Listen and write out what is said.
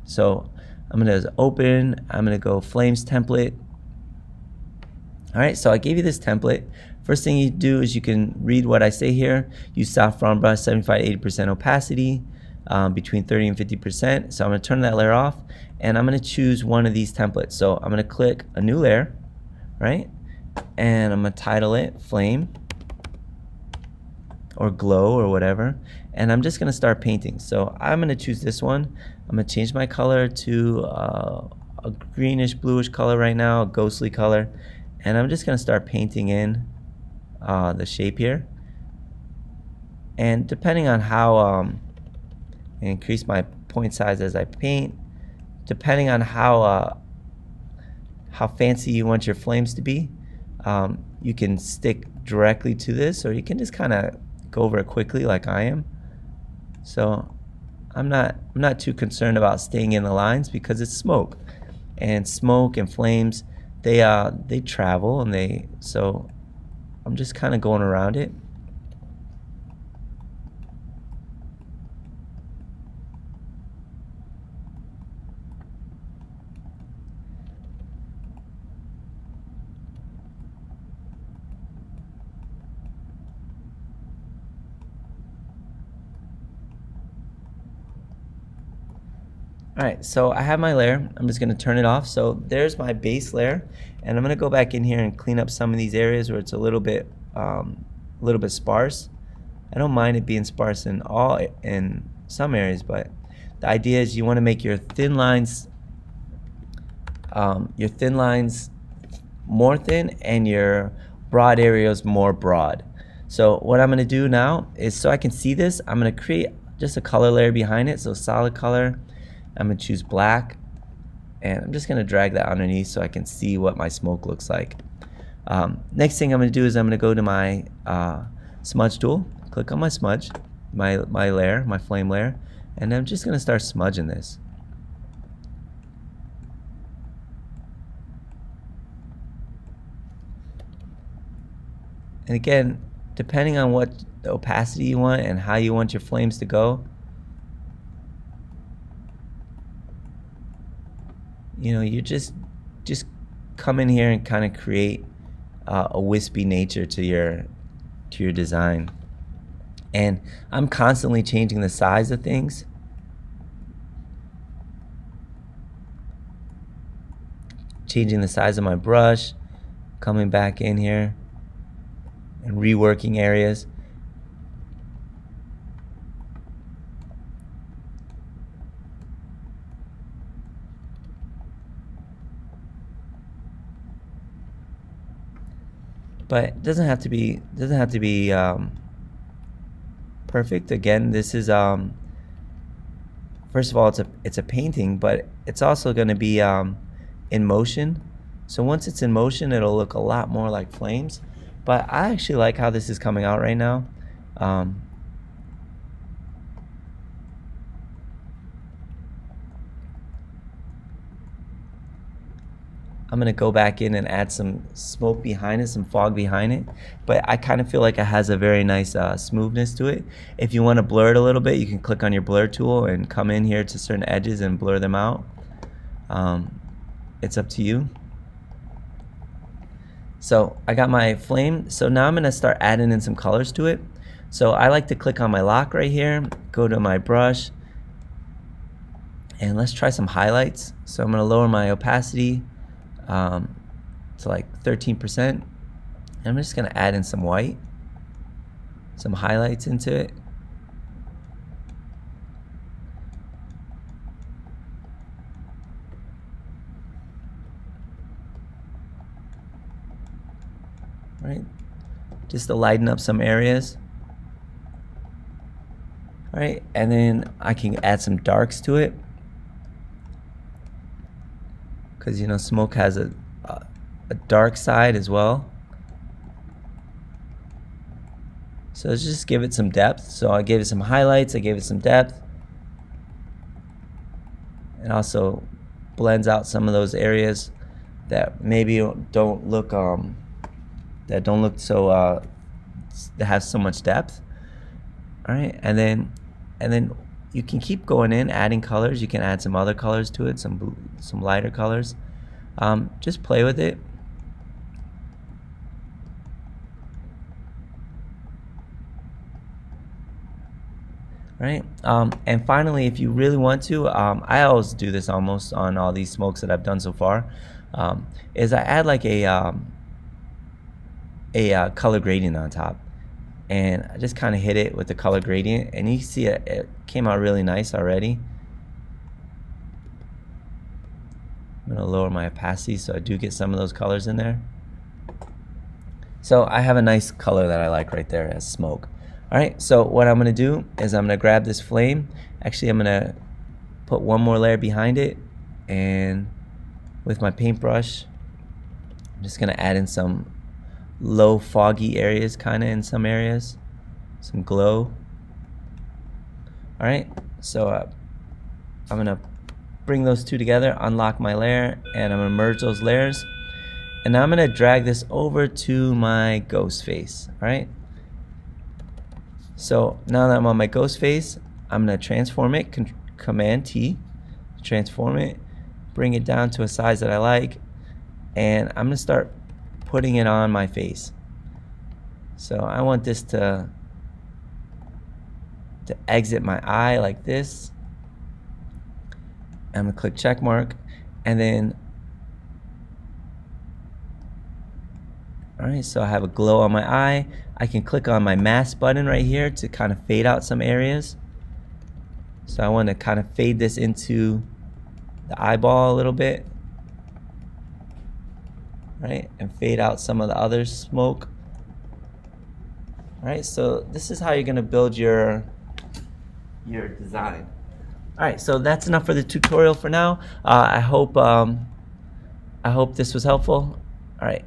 So I'm gonna open, I'm gonna go Flames template. All right, so I gave you this template. First thing you do is you can read what I say here. Use saffron brush, 75-80% opacity, between 30 and 50%. So I'm gonna turn that layer off, and I'm gonna choose one of these templates. So I'm gonna click a new layer, right? And I'm gonna title it Flame or Glow or whatever. And I'm just gonna start painting. So I'm gonna choose this one. I'm gonna change my color to a greenish bluish color right now, a ghostly color. And I'm just gonna start painting in the shape here. And depending on how, I increase my point size as I paint, depending on how fancy you want your flames to be, you can stick directly to this, or you can just kind of go over it quickly like I am. So I'm not too concerned about staying in the lines because it's smoke, and flames, they travel, and so I'm just kind of going around it. All right, so I have my layer. I'm just gonna turn it off. So there's my base layer, and I'm gonna go back in here and clean up some of these areas where it's a little bit sparse. I don't mind it being sparse in some areas, but the idea is you want to make your thin lines more thin and your broad areas more broad. So what I'm gonna do now is, so I can see this, I'm gonna create just a color layer behind it. So solid color. I'm gonna choose black, and I'm just gonna drag that underneath so I can see what my smoke looks like. Next thing I'm gonna do is I'm gonna go to my smudge tool, click on my smudge, my layer, my flame layer, and I'm just gonna start smudging this. And again, depending on what opacity you want and how you want your flames to go, you just come in here and kind of create a wispy nature to your design. And I'm constantly changing the size of things. Changing the size of my brush, coming back in here and reworking areas. But it doesn't have to be perfect. Again, this is first of all, it's a painting, but it's also going to be in motion. So once it's in motion, it'll look a lot more like flames. But I actually like how this is coming out right now. I'm gonna go back in and add some smoke behind it, some fog behind it, but I kind of feel like it has a very nice smoothness to it. If you want to blur it a little bit, you can click on your blur tool and come in here to certain edges and blur them out. It's up to you. So I got my flame, so now I'm gonna start adding in some colors to it. So I like to click on my lock right here, go to my brush, and let's try some highlights. So I'm gonna lower my opacity to like 13%, and I'm just gonna add in some white, some highlights into it. Right, just to lighten up some areas. All right, and then I can add some darks to it, because smoke has a dark side as well. So let's just give it some depth. So I gave it some highlights, I gave it some depth. It also blends out some of those areas that maybe don't look so that have so much depth. All right, and then you can keep going in, adding colors. You can add some other colors to it, some lighter colors. Just play with it. Right, and finally, if you really want to, I always do this almost on all these smokes that I've done so far, is I add like a color gradient on top, and I just kind of hit it with the color gradient, and you see it came out really nice already. I'm gonna lower my opacity so I do get some of those colors in there. So I have a nice color that I like right there as smoke. Alright, so what I'm going to do is I'm going to grab this flame. Actually, I'm going to put one more layer behind it, and with my paintbrush, I'm just going to add in some low foggy areas, kind of in some areas, some glow. Alright, so I'm going to bring those two together, unlock my layer, and I'm going to merge those layers. And now I'm going to drag this over to my ghost face. Alright. So now that I'm on my ghost face, I'm going to transform it, Command T, transform it, bring it down to a size that I like, and I'm going to start putting it on my face. So I want this to exit my eye like this. I'm going to click check mark, and then, alright, so I have a glow on my eye. I can click on my mask button right here to kind of fade out some areas. So I want to kind of fade this into the eyeball a little bit, right, and fade out some of the other smoke. Alright, so this is how you're going to build your design. Alright, so that's enough for the tutorial for now. I hope this was helpful. Alright.